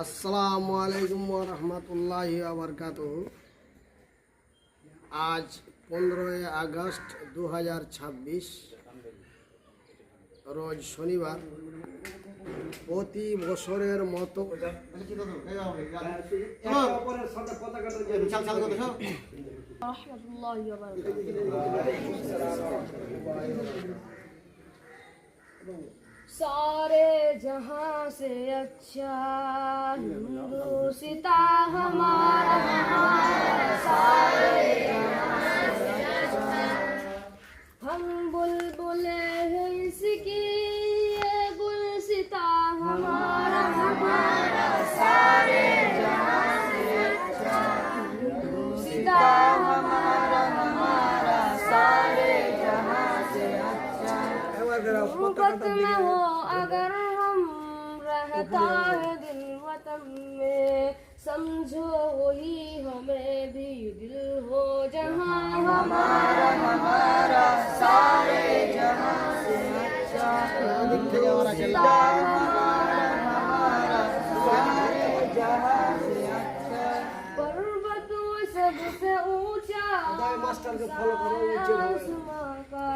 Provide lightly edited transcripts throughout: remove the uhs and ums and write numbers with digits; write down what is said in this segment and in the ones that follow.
আসসালামু আলাইকুম ওয়া রাহমাতুল্লাহি ওয়া বারাকাতুহু। আজ 15 আগস্ট 2026 রোজ শনিবার। প্রতি বছরের মতো सारे जहां से अच्छा हिंदुस्ता हमारा, सारे जहां से अच्छा हम बुलबुले हैं इसकी, ये गुलसिता हमारा, सारे जहां से अच्छा हिंदुस्ता हमारा, सारे जहां से अच्छा। गुर्बत में हो अगर हम, रहता है दिल वतन में, समझो वही हमें भी दिल हो जहां हमारा, सारे जहां से अच्छा हिंदुस्ता हमारा, सारे जहां से अच्छा। पर्वतों सबसे ऊंचा आसमां का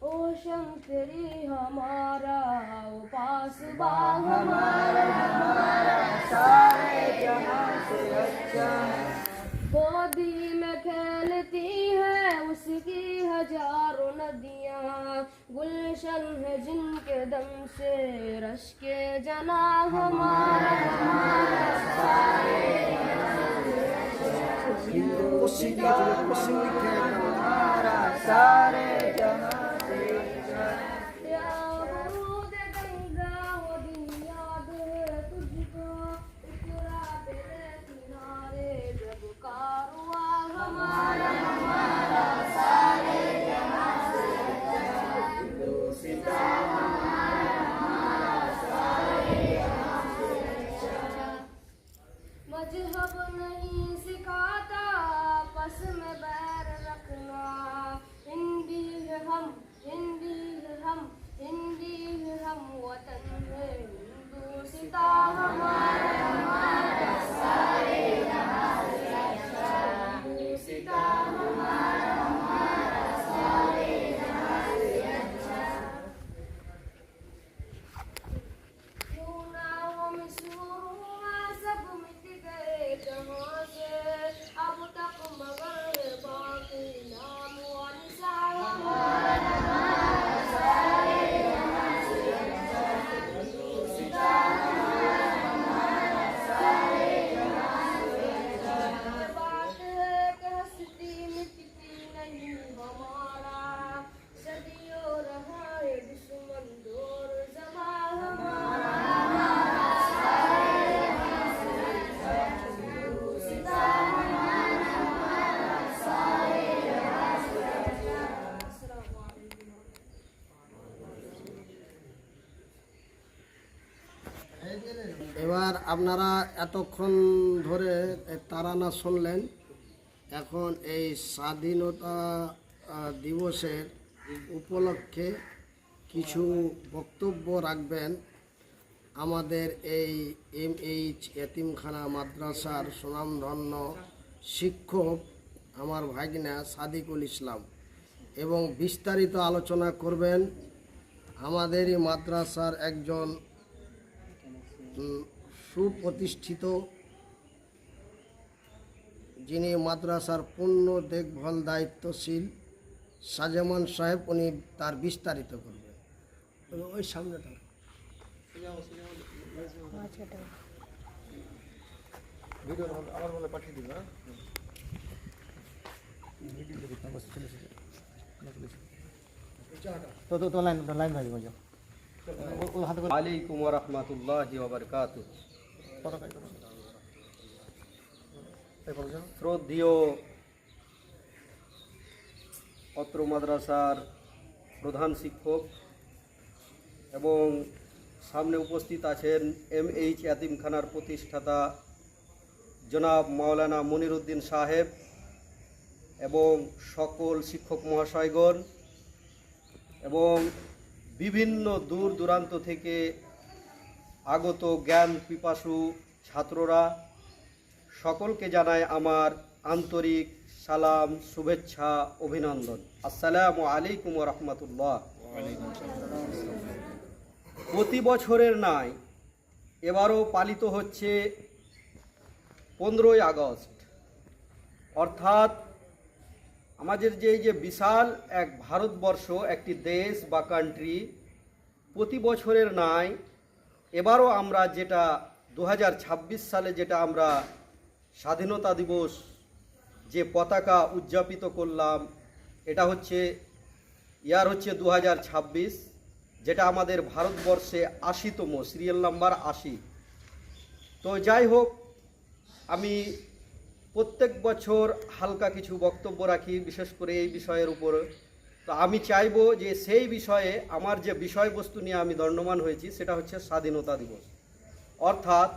ओशन तेरी हमारा, वो पासबा हमारा, सारे जहां से अच्छा। गोदी में खेलती है उसकी हजारों नदियां, गुलशन है जिनके दम से रश के जना हमारा, सारे जहां से अच्छा हमारा, सारे जहां मजहब नहीं सिखाता बस में बैर रखना, हिंदी है हम, हिंदी है हम, हिंदी है हम, वतन है हिंदुस्ता हमारा, सारे जहां से अच्छा हिंदुस्ता हमारा, सारे जहां से अच्छा। क्यों ना हम शुरू सब मिट गए जहां से, अब तक मगर बाकी नाम और निशान हमारा, सारे जहां से अच्छा हिंदुस्ता हमारा, सारे जहां से अच्छा। बात है कि हस्ती मिटती नहीं हमारा, सदियों रहा है दुश्मन दौर ज़मा हमारा, এবার আপনারা এতক্ষণ ধরে তারানা শুনলেন। এখন এই স্বাধীনতা দিবসের উপলক্ষে কিছু বক্তব্য রাখবেন আমাদের এই MH এতিমখানা মাদ্রাসার সুনামধন্য শিক্ষক আমার ভাগিনা সাদিকুল ইসলাম, এবং বিস্তারিত আলোচনা করবেন আমাদেরই মাদ্রাসার একজন সুপ্রতিষ্ঠিত, যিনি মাদ্রাসার পূর্ণ দেখভাল দায়িত্বশীল সাজেমান সাহেব। উনি তার বিস্তারিত করবেন। ওই সামনেটা ভিডিও আমার বলে পাঠিয়ে দিন। তো লাইন ভাই বলছো। আলাইকুম ওয়া রাহমাতুল্লাহি ওয়া বারাকাতুহু। শ্রদ্ধেয় অত্র মাদ্রাসার প্রধান শিক্ষক এবং সামনে উপস্থিত আছেন MH এতিমখানার প্রতিষ্ঠাতা জনাব মাওলানা মনিরুদ্দিন সাহেব এবং সকল শিক্ষক মহাশয়গণ এবং বিভিন্ন দূর দূরান্ত থেকে আগত জ্ঞান পিপাসু ছাত্ররা, সকলকে জানায় আমার আন্তরিক সালাম, শুভেচ্ছা, অভিনন্দন। আসসালামু আলাইকুম রহমতুল্লাহ। প্রতি বছরের ন্যায় এবারও পালিত হচ্ছে 15ই আগস্ট, অর্থাৎ আমাদের যে বিশাল এক ভারতবর্ষ, একটি দেশ বা কান্ট্রি, প্রতি বছরের ন্যায় এবারও আমরা যেটা 2026 সালে যেটা আমরা স্বাধীনতা দিবস যে পতাকা উদযাপিত করলাম, এটা হচ্ছে 2026, যেটা আমাদের ভারতবর্ষে 80তম সিরিয়াল নাম্বার 80। তো যাই হোক, আমি প্রত্যেক বছর হালকা কিছু বক্তব্য রাখি, বিশেষ করে এই বিষয়ের উপর। তো আমি চাইব যে সেই বিষয়ে আমার যে বিষয়বস্তু নিয়ে আমি দণ্ডমান হয়েছি সেটা হচ্ছে স্বাধীনতা দিবস, অর্থাৎ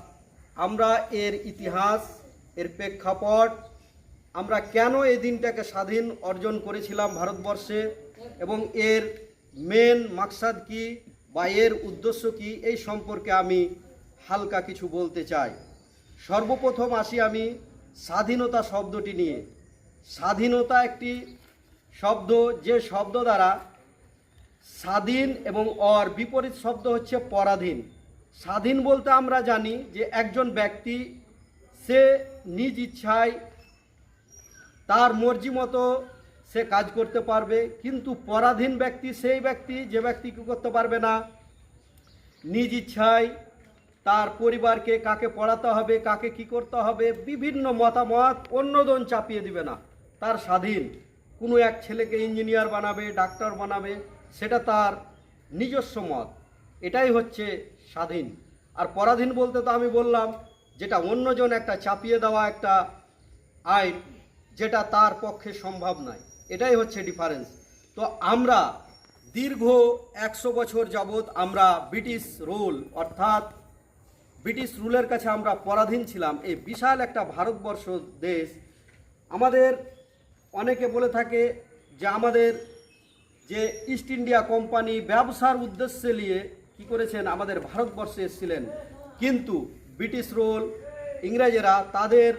আমরা এর ইতিহাস, এর প্রেক্ষাপট, আমরা কেন এই দিনটাকে স্বাধীন অর্জন করেছিলাম ভারতবর্ষে, এবং এর মেন মাকসাদ কি বা এর উদ্দেশ্য কি, এই সম্পর্কে আমি হালকা কিছু বলতে চাই। সর্বপ্রথম আসি আমি স্বাধীনতা শব্দটি নিয়ে। স্বাধীনতা একটি শব্দ, যে শব্দ দ্বারা স্বাধীন এবং অর বিপরীত শব্দ হচ্ছে পরাধীন। স্বাধীন বলতে আমরা জানি যে একজন ব্যক্তি সে নিজ ইচ্ছায় তার মর্জি মতো সে কাজ করতে পারবে, কিন্তু পরাধীন ব্যক্তি সেই ব্যক্তি যে ব্যক্তি কী করতে পারবে না, নিজ ইচ্ছায় তার পরিবারকে কাকে পড়াতে হবে, কাকে কি করতে হবে, বিভিন্ন মতামত অন্যজন চাপিয়ে দিবে না। তার স্বাধীন, কোনো এক ছেলেকে ইঞ্জিনিয়ার বানাবে, ডাক্তার বানাবে, সেটা তার নিজস্ব মত, এটাই হচ্ছে স্বাধীন। আর পরাধীন বলতে তো আমি বললাম যেটা অন্যজন একটা চাপিয়ে দেওয়া একটা আইন, যেটা তার পক্ষে সম্ভব নয়, এটাই হচ্ছে ডিফারেন্স। তো আমরা দীর্ঘ 100 বছর যাবৎ আমরা ব্রিটিশ রুল, অর্থাৎ ব্রিটিশ রুলের কাছে আমরা পরাধীন ছিলাম। এই বিশাল একটা ভারতবর্ষ দেশ, আমাদের অনেকে বলে থাকে যে আমাদের যে ইস্ট ইন্ডিয়া কোম্পানি ব্যবসার উদ্দেশ্যে নিয়ে কি করেছেন, আমাদের ভারতবর্ষে এসেছিলেন, কিন্তু ব্রিটিশ রুল, ইংরেজেরা তাদের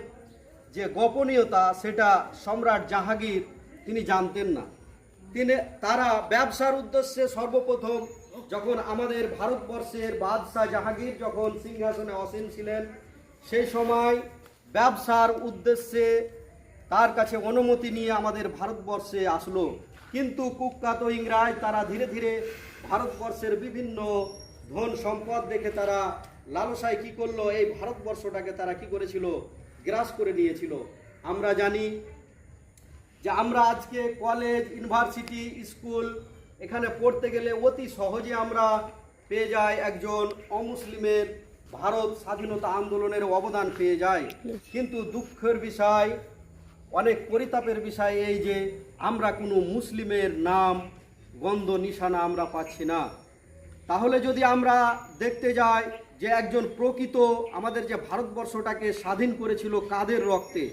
যে গোপনীয়তা সেটা সম্রাট জাহাঙ্গীর তিনি জানতেন না। তারা ব্যবসার উদ্দেশ্যে সর্বপ্রথম যখন আমাদের ভারতবর্ষের বাদশাহ জাহাঙ্গীর যখন সিংহাসনে আসীন ছিলেন, সেই সময় ব্যবসার উদ্দেশ্যে তার কাছে অনুমতি নিয়ে আমাদের ভারতবর্ষে আসলো। কিন্তু কুখ্যাত ইংরেজ তারা ধীরে ধীরে ভারতবর্ষের বিভিন্ন ধন সম্পদ দেখে তারা লালসায় কি করলো, এই ভারতবর্ষটাকে তারা কি করেছিল, গ্রাস করে নিয়েছিল। আমরা জানি যে আমরা আজকে কলেজ, ইউনিভার্সিটি, স্কুল এখানে পড়তে গেলে অতি সহজে আমরা পেয়ে যাই একজন অমুসলিমের ভারত স্বাধীনতা আন্দোলনের অবদান পেয়ে যায়। কিন্তু দুঃখের বিষয়, অনেক পরিতাপের বিষয় এই যে আমরা কোনো মুসলিমের নাম, গন্ধ, নিশানা আমরা পাচ্ছি না। তাহলে যদি আমরা দেখতে যাই যে একজন প্রকৃত আমাদের যে ভারতবর্ষটাকে স্বাধীন করেছিল কাদের রক্তে,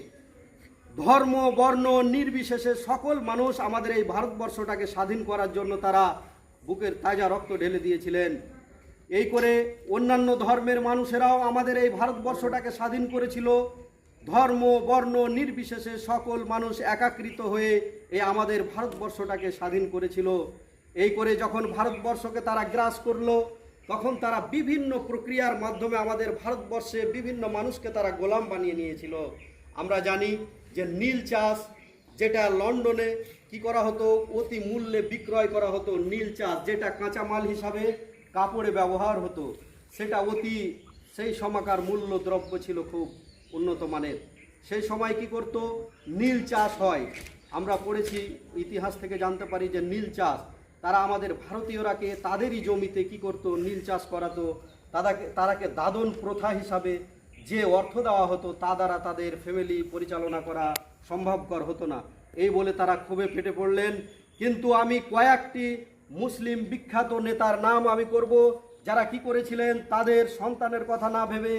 ধর্ম বর্ণ নির্বিশেষে সকল মানুষ আমাদের এই ভারতবর্ষটাকে স্বাধীন করার জন্য তারা বুকের তাজা রক্ত ঢেলে দিয়েছিলেন। এই করে অন্যান্য ধর্মের মানুষেরাও আমাদের এই ভারতবর্ষটাকে স্বাধীন করেছিল। ধর্ম বর্ণ নির্বিশেষে সকল মানুষ একাকৃত হয়ে এই আমাদের ভারতবর্ষটাকে স্বাধীন করেছিল। এই করে যখন ভারতবর্ষকে তারা গ্রাস করলো, তখন তারা বিভিন্ন প্রক্রিয়ার মাধ্যমে আমাদের ভারতবর্ষে বিভিন্ন মানুষকে তারা গোলাম বানিয়ে নিয়েছিল। আমরা জানি যে নীল চাষ, যেটা লন্ডনে কি করা হতো, অতি মূল্যে বিক্রয় করা হতো। নীল চাষ যেটা কাঁচামাল হিসাবে কাপড়ে ব্যবহার হতো, সেটা অতি সেই সময়কার মূল্য দ্রব্য ছিল খুব উন্নত মানের। সেই সময় কি করতো, নীল চাষ হয়। আমরা পড়েছি, ইতিহাস থেকে জানতে পারি যে নীল চাষ তারা আমাদের ভারতীয়রাকে তাদেরই জমিতে কি করতো, নীল চাষ করাতো। তারাকে দাদন প্রথা হিসাবে যে অর্থ দেওয়া হতো তা দ্বারা তাদের ফ্যামিলি পরিচালনা করা সম্ভবকর হতো না। এই বলে তারা ক্ষোভে ফেটে পড়লেন। কিন্তু আমি কয়েকটি মুসলিম বিখ্যাত নেতার নাম আমি করব, যারা কি করেছিলেন, তাদের সন্তানের কথা না ভেবে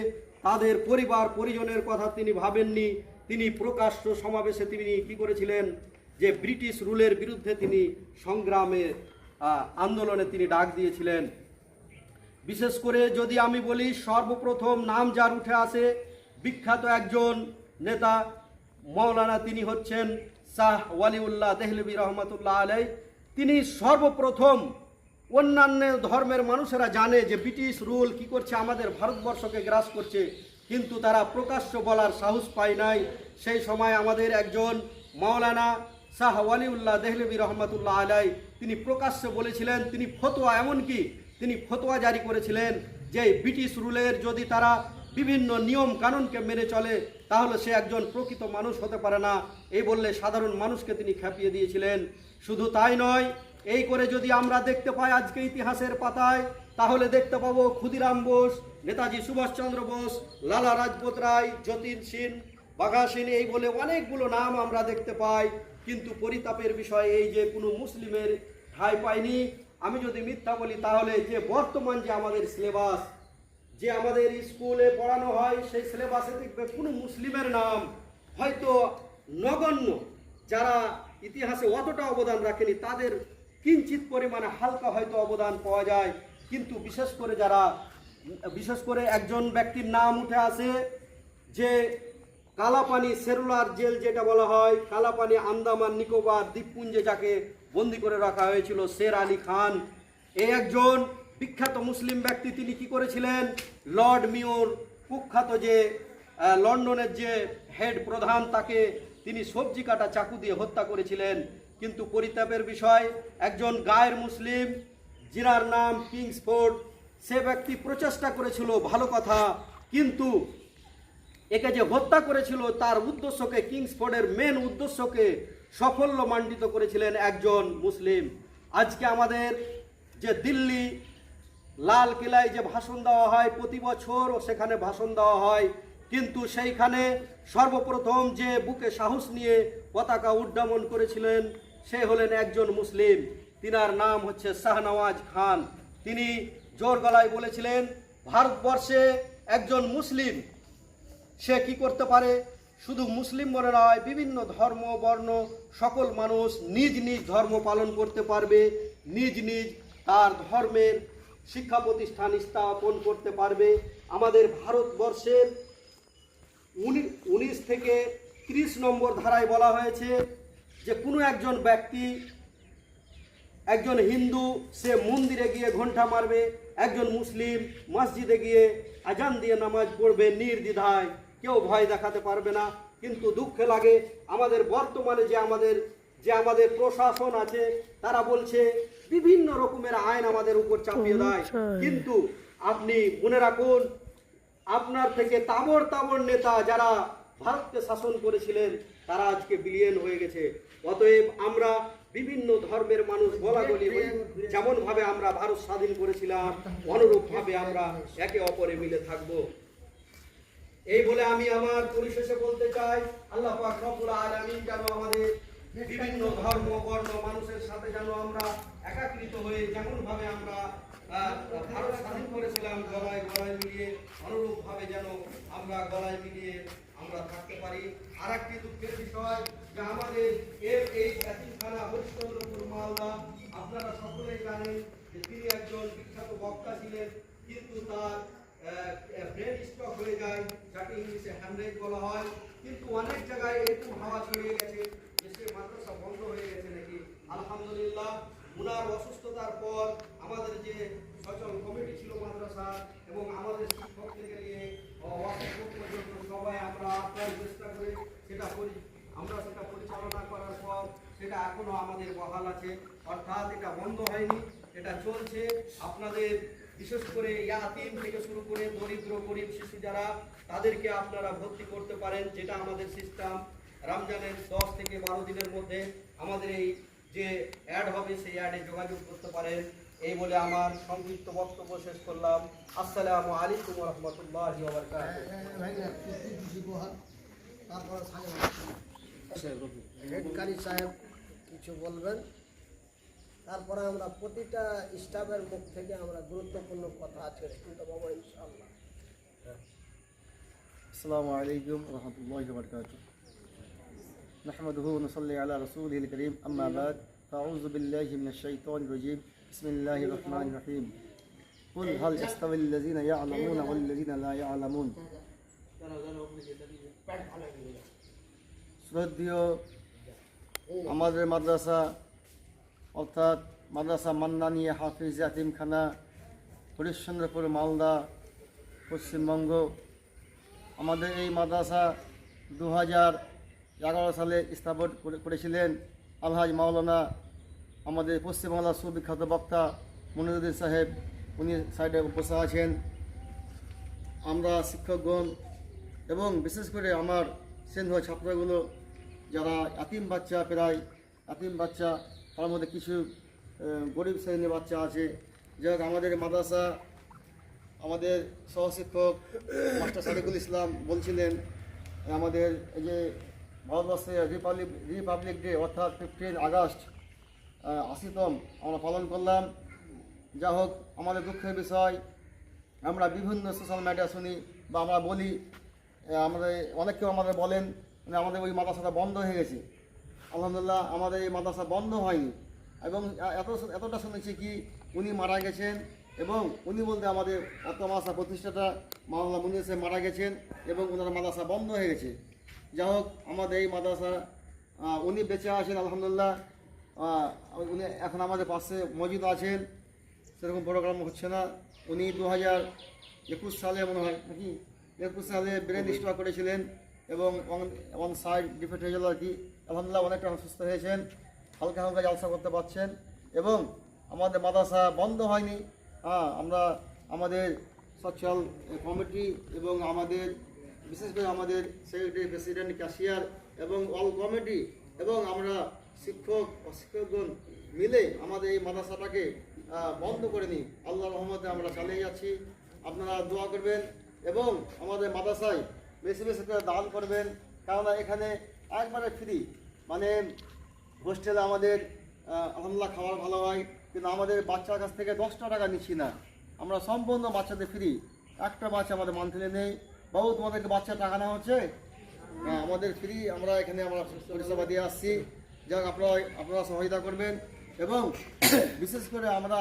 তাদের পরিবার পরিজনের কথা তিনি ভাবেননি। তিনি প্রকাশ্য সমাবেশে তিনি কি করেছিলেন, যে ব্রিটিশ রুলের বিরুদ্ধে তিনি সংগ্রামে আন্দোলনে তিনি ডাক দিয়েছিলেন। বিশেষ করে যদি আমি বলি, সর্বপ্রথম নাম যার উঠে আসে বিখ্যাত একজন নেতা মৌলানা, তিনি হচ্ছেন শাহ ওয়ালিউল্লাহ দেহলভী রহমতুল্লাহ আলাই। তিনি সর্বপ্রথম, অন্যান্য ধর্মের মানুষেরা জানে যে ব্রিটিশ রুল কি করছে, আমাদের ভারতবর্ষকে গ্রাস করছে, কিন্তু তারা প্রকাশ্য বলার সাহস পায় নাই। সেই সময় আমাদের একজন মৌলানা শাহ ওয়ালিউল্লাহ দেহলভী রহমতুল্লাহ আলাই তিনি প্রকাশ্যে বলেছিলেন, তিনি ফতোয়া, এমনকি তিনি ফতোয়া জারি করেছিলেন যে ব্রিটিশ রুলের যদি তারা বিভিন্ন নিয়ম কানুনকে মেনে চলে তাহলে সে একজন প্রকৃত মানুষ হতে পারে না, এই বললে সাধারণ মানুষকে তিনি খেপিয়ে দিয়েছিলেন। শুধু তাই নয়, এই করে যদি আমরা দেখতে পাই আজকে ইতিহাসের পাতায়, তাহলে দেখতে পাবো ক্ষুদিরাম বোস, নেতাজি সুভাষচন্দ্র বোস, লালা রাজপথ রায়, যতীন সিং, বাঘা সিং, এই বলে অনেকগুলো নাম আমরা দেখতে পাই। কিন্তু পরিতাপের বিষয় এই যে কোনো মুসলিমের ঠাঁই পায়নি। আমি যদি মিথ্যা বলি তাহলে যে বর্তমান যে আমাদের সিলেবাস, যে আমাদের স্কুলে পড়ানো হয়, সেই সিলেবাসে দেখবে কোনো মুসলিমের নাম হয়তো নগণ্য, যারা ইতিহাসে অতটা অবদান রাখেনি তাদের কিঞ্চিত পরিমাণে হালকা হয়তো অবদান পাওয়া যায়। কিন্তু বিশেষ করে একজন ব্যক্তির নাম উঠে আসে যে কালাপানি সেলুলার জেল যেটা বলা হয়, কালাপানি আন্দামান নিকোবর দ্বীপপুঞ্জে যাকে বন্দি করে রাখা হয়েছিল, শের আলী খান, এই একজন বিখ্যাত মুসলিম ব্যক্তি। তিনি কি করেছিলেন, লর্ড মিওর কুখ্যাত যে লন্ডনের যে হেড প্রধান, তাকে তিনি সবজি কাটা চাকু দিয়ে হত্যা করেছিলেন। কিন্তু পরিতাপের বিষয়, একজন গায়ের মুসলিম যিনার নাম কিংসফোর্ড, সে ব্যক্তি প্রচেষ্টা করেছিল, ভালো কথা, কিন্তু একে যে হত্যা করেছিল তার উদ্দেশ্যকে, কিংসফোর্ডের মেন উদ্দেশ্যকে সাফল্যমণ্ডিত করেছিলেন একজন মুসলিম। আজকে আমাদের যে দিল্লি লাল কিলায় যে ভাষণ দেওয়া হয় প্রতি বছর, সেখানে ভাষণ দেওয়া হয়, কিন্তু সেইখানে সর্বপ্রথম যে বুকে সাহস নিয়ে পতাকা উড্ডয়ন করেছিলেন সে হলেন একজন মুসলিম, তিনার নাম হচ্ছে শাহনওয়াজ খান। তিনি জোর গলায় বলেছিলেন, ভারতবর্ষে একজন মুসলিম সে কি করতে পারে, শুধু মুসলিম বলে নয়, বিভিন্ন ধর্ম বর্ণ সকল মানুষ নিজ নিজ ধর্ম পালন করতে পারবে, নিজ নিজ তার ধর্মের শিক্ষা প্রতিষ্ঠান স্থাপন করতে পারবে। আমাদের ভারতবর্ষের 19 থেকে 30 নম্বর ধারায় বলা হয়েছে যে কোনো একজন ব্যক্তি, একজন হিন্দু সে মন্দিরে গিয়ে ঘণ্টা মারবে, একজন মুসলিম মসজিদে গিয়ে আজান দিয়ে নামাজ পড়বে নির্দ্বিধায়, কেউ ভয় দেখাতে পারবে না। কিন্তু দুঃখে লাগে আমাদের বর্তমানে যে আমাদের প্রশাসন আছে তারা বলছে বিভিন্ন রকমের আইন আমাদের উপর চাপিয়ে দেয়। কিন্তু আপনি মনে রাখুন, আপনার থেকে তাবড় তাবড় নেতা যারা ভারতকে শাসন করেছিলেন তারা আজকে বিলিয়ন হয়ে গেছে। অতএব আমরা বিভিন্ন ধর্মের মানুষ বলাবলি হই, যেমন ভাবে আমরা ভারত স্বাধীন করেছিলাম অনুরূপ ভাবে আমরা একে অপরে মিলে থাকব। এই বলে আমি আমার পরিশেষে বলতে চাই, আল্লাহ পাক রব্বুল আলামিন যেন আমাদের বিভিন্ন ধর্ম বর্ণ মানুষের সাথে যেন আমরা একাকৃত হয়ে যেমন ভাবে আমরা ভারত স্বাধীন করেছিলাম গলায় গলায় মিলিয়ে, অনুরূপ ভাবে যেন আমরা গলায় মিলিয়ে আমরা থাকতে পারি। আর একটি দুঃখের বিষয় যে আমাদের এই এতিমখানা হরিশ্চন্দ্রপুর মালদা, আপনারা সকলেই জানেন যে তিনি একজন বিখ্যাত বক্তা ছিলেন, কিন্তু তার ব্রেন স্ট্রোক হয়ে যায়, যাকে ইংলিশে হ্যামরেজ বলা হয়। কিন্তু অনেক জায়গায় এরকম হাওয়া ছড়িয়ে গেছে যে সে মাদ্রাসা বন্ধ হয়ে গেছে নাকি। আলহামদুলিল্লাহ, উনার অসুস্থতার পর আমাদের যে সচল কমিটি ছিল মাদ্রাসা এবং আমাদের শিক্ষক থেকে নিয়ে পর্যন্ত সবাই আমরা আপনার চেষ্টা করে আমরা সেটা পরিচালনা করার পর সেটা এখনো আমাদের বহাল আছে, অর্থাৎ এটা বন্ধ হয়নি, এটা চলছে। আপনাদের বিশেষ করে ইয়াতিম থেকে শুরু করে দরিদ্র গরিব শিশু যারা, তাদেরকে আপনারা ভর্তি করতে পারেন, যেটা আমাদের সিস্টেম। রমজানের 10 থেকে 12 দিনের মধ্যে আমাদের এই যে অ্যাড হবে সেই অ্যাডে যোগাযোগ করতে পারেন। এই বলে আমার সংক্ষিপ্ত বক্তব্য শেষ করলাম। আসসালামু আলাইকুম ওয়া রাহমাতুল্লাহি ওয়া বারাকাতুহু। হেড কারি সাহেব কিছু বলবেন, তারপরে আমরা প্রতিটা স্টাফের মুখ থেকে আমরা গুরুত্বপূর্ণ কথা আজকে শুনতে পাবো ইনশাআল্লাহ। আসসালামু আলাইকুম ওয়া রাহমাতুল্লাহি ওয়া বারাকাতুহু। নাহমাদুহু ওয়া নুসাল্লি আলা রাসূলিল কারীম, আম্মা বাদ। أعوذ بالله من الشيطان الرجيم بسم الله الرحمن الرحيم قل هل يستوي الذين يعلمون والذين لا يعلمون শ্রদ্ধেয় আমাদের মাদ্রাসা অর্থাৎ মাদ্রাসা মান্নানিয়া হাফিজ ইয়াতিমখানা হরিশ্চন্দ্রপুর মালদা পশ্চিমবঙ্গ। আমাদের এই মাদ্রাসা 2011 সালে স্থাপন করেছিলেন আলহাজ মাওলানা আমাদের পশ্চিমবাংলার সুবিখ্যাত বক্তা মনিরুদ্দিন সাহেব, উনি সাইডে বসে আছেন। আমরা শিক্ষকগণ এবং বিশেষ করে আমার সেন্ট ছাত্রগুলো যারা ইয়াতিম বাচ্চা, প্রায় ইয়াতিম বাচ্চা, তার মধ্যে কিছু গরিব শ্রেণীর বাচ্চা আছে। যাই হোক, আমাদের মাদ্রাসা আমাদের সহশিক্ষক মাস্টার সাদিকুল ইসলাম বলছিলেন আমাদের এই যে ভারতবর্ষের রিপাবলিক ডে অর্থাৎ 15 আগস্ট 80তম আমরা পালন করলাম। যা হোক, আমাদের দুঃখের বিষয় আমরা বিভিন্ন সোশ্যাল মিডিয়া শুনি বা আমরা বলি, আমাদের অনেকেও আমাদের বলেন মানে আমাদের ওই মাদ্রাসাটা বন্ধ হয়ে গেছে। আলহামদুলিল্লাহ আমাদের এই মাদ্রাসা বন্ধ হয়নি এবং এতটা শুনেছি কি উনি মারা গেছেন এবং উনি বলতে আমাদের অত মাদ্রাসা প্রতিষ্ঠাতা মাওলানা মুনির সাহেব মারা গেছেন এবং ওনার মাদ্রাসা বন্ধ হয়ে গেছে। যা হোক, আমাদের এই মাদ্রাসা উনি বেঁচে আছেন আলহামদুলিল্লাহ। উনি এখন আমাদের পাশে মজুদ আছেন, সেরকম প্রোগ্রাম হচ্ছে না। উনি 2021 সালে মনে হয় নাকি 21 সালে ব্রেন স্ট্রোক করেছিলেন এবং ওয়ান সাইড ডিফেক্ট হয়ে গেল আর কি। আলহামদুলিল্লাহ অনেকটা সুস্থ হয়েছেন, হালকা হালকা জালসা করতে পারছেন এবং আমাদের মাদ্রাসা বন্ধ হয়নি। আমরা আমাদের সচল কমিটি এবং আমাদের বিশেষ করে আমাদের সেক্রেটারি, প্রেসিডেন্ট, ক্যাশিয়ার এবং অল কমিটি এবং আমরা শিক্ষক ও শিক্ষকগণ মিলে আমাদের এই মাদ্রাসাটাকে বন্ধ করে নিই। আল্লাহর রহমতে আমরা চালিয়ে যাচ্ছি। আপনারা দোয়া করবেন এবং আমাদের মাদ্রাসায় বেশি বেশি করে দান করবেন, কেননা এখানে একবারে ফ্রি, মানে হোস্টেলে আমাদের আলহামদুলিল্লাহ খাবার ভালো হয়, কিন্তু আমাদের বাচ্চার কাছ থেকে 10 টাকা নিচ্ছি না, আমরা সম্পূর্ণ বাচ্চাদের ফ্রি। একটা বাচ্চা আমাদের মান্থলি নেই। বাবু, তোমাদেরকে বাচ্চা টাকা নেওয়া হচ্ছে? আমাদের ফ্রি, আমরা এখানে আমরা পরিষেবা দিয়ে আসছি। যাক, আপনারা সহযোগিতা করবেন এবং বিশেষ করে আমরা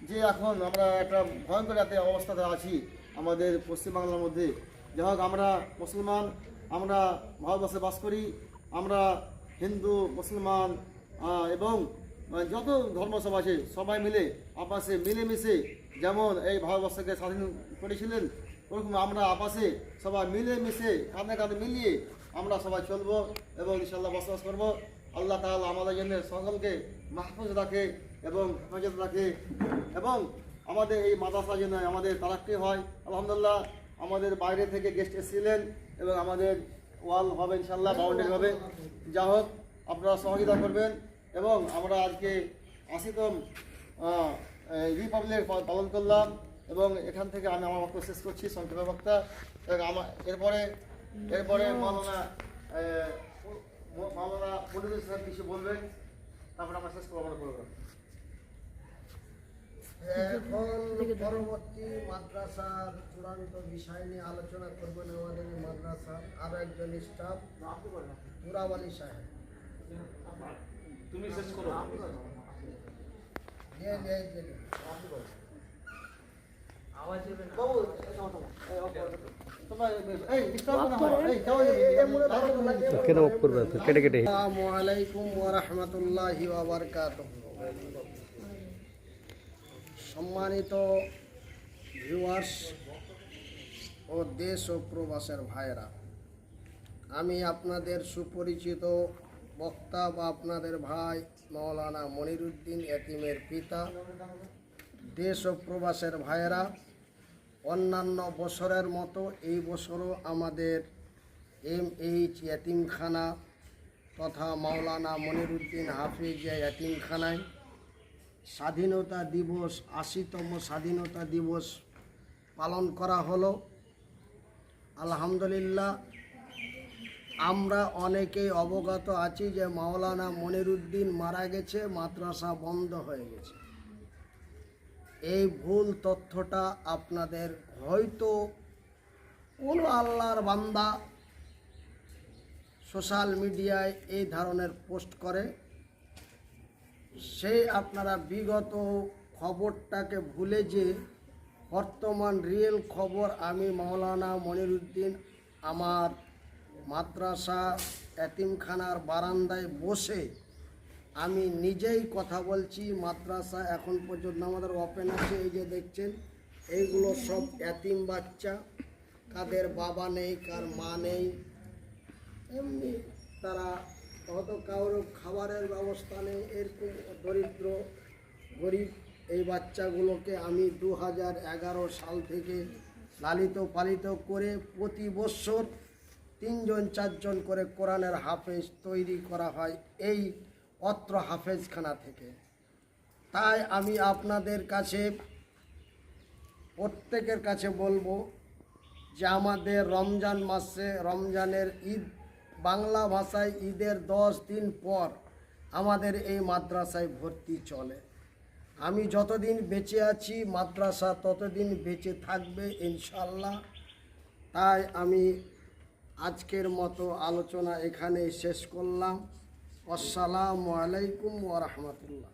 যে এখন আমরা একটা ভয়ঙ্কর একটা অবস্থাতে আছি আমাদের পশ্চিমবাংলার মধ্যে। যাই হোক, আমরা মুসলমান, আমরা ভারতবর্ষে বাস করি, আমরা হিন্দু, মুসলমান এবং যত ধর্ম সব আছে সবাই মিলে আপসে মিলেমিশে যেমন এই ভারতবর্ষকে স্বাধীন করেছিলেন, ওরকম আমরা আপসে সবাই মিলেমিশে কাঁধে কাঁধে মিলিয়ে আমরা সবাই চলবো এবং ইনশাআল্লাহ বসবাস করবো। আল্লাহ তাআলা আমাদের জন্য সকলকে মাহফুজ রাখে এবং হেফাজত রাখে এবং আমাদের এই মাদ্রাসা যেন আমাদের তারাক্কি হয়। আলহামদুলিল্লাহ আমাদের বাইরে থেকে গেস্ট এসেছিলেন এবং আমাদের ওয়াল হবে ইনশাআল্লাহ, বাউন্ডারি হবে। যা হোক, আপনারা সহযোগিতা করবেন এবং আমরা আজকে 80তম রিপাবলিক পালন করলাম এবং এখান থেকে আমি আমার বক্তব্য শেষ করছি সংক্ষেপে বক্তা। এরপরে মাওলানা মনিরুদ্দিন সাহেব কিছু বলবেন, তারপরে আমরা শেষ করবো আমার প্রোগ্রাম। এখন পরবর্তী মাদ্রাসার চূড়ান্ত বিষয় নিয়ে আলোচনা করবেন আমাদের এই মাদ্রাসার আরো একজন স্টাফ, তুরাব আলী সাহেব। তুমি শেষ করো। আসসালামু আলাইকুম ওয়া রাহমাতুল্লাহি ওয়া বারাকাতুহু। সম্মানিত ভিউয়ার্স ও দেশ ও প্রবাসের ভাইরা, আমি আপনাদের সুপরিচিত বক্তা বা আপনাদের ভাই মাওলানা মনিরুদ্দিন এতিমের পিতা। দেশ ও প্রবাসের ভাইয়েরা, অন্যান্য বছরের মতো এই বছরও আমাদের MH এতিমখানা তথা মাওলানা মনিরুদ্দিন হাফিজ এতিমখানায় স্বাধীনতা দিবস 80তম স্বাধীনতা দিবস পালন করা হলো। আলহামদুলিল্লাহ, আমরা অনেকেই অবগত আছি যে মাওলানা মনিরুদ্দিন মারা গেছে, মাদ্রাসা বন্ধ হয়ে গেছে। এই ভুল তথ্যটা আপনাদের হয়তো কোনো আল্লাহর বান্দা সোশ্যাল মিডিয়ায় এই ধরনের পোস্ট করে, সেই আপনারা বিগত খবরটাকে ভুলে যে বর্তমান রিয়েল খবর আমি মাওলানা মনিরুদ্দিন আমার মাদ্রাসা এতিমখানার বারান্দায় বসে আমি নিজেই কথা বলছি। মাদ্রাসা এখন পর্যন্ত আমাদের ওপেন আছে, এই যে দেখছেন এইগুলো সব এতিম বাচ্চা, কাদের বাবা নেই, কার মা নেই, এমনি তারা হয়তো কারোর খাবারের ব্যবস্থা নেই, এরকম দরিদ্র গরিব এই বাচ্চাগুলোকে আমি 2011 সাল থেকে লালিত পালিত করে প্রতি বছর 3-4জন করে কোরআনের হাফেজ তৈরি করা হয় এই অত্র হাফেজখানা থেকে। তাই আমি আপনাদের কাছে প্রত্যেকের কাছে বলবো যে আমাদের রমজান মাসে, রমজানের ঈদ বাংলা ভাষায় ঈদের 10 দিন পর আমাদের এই মাদ্রাসায় ভর্তি চলে। আমি যতদিন বেঁচে আছি মাদ্রাসা ততদিন বেঁচে থাকবে ইনশাল্লাহ। তাই আমি আজকের মতো আলোচনা এখানেই শেষ করলাম। আসসালামু আলাইকুম ওয়া রাহমাতুল্লাহ।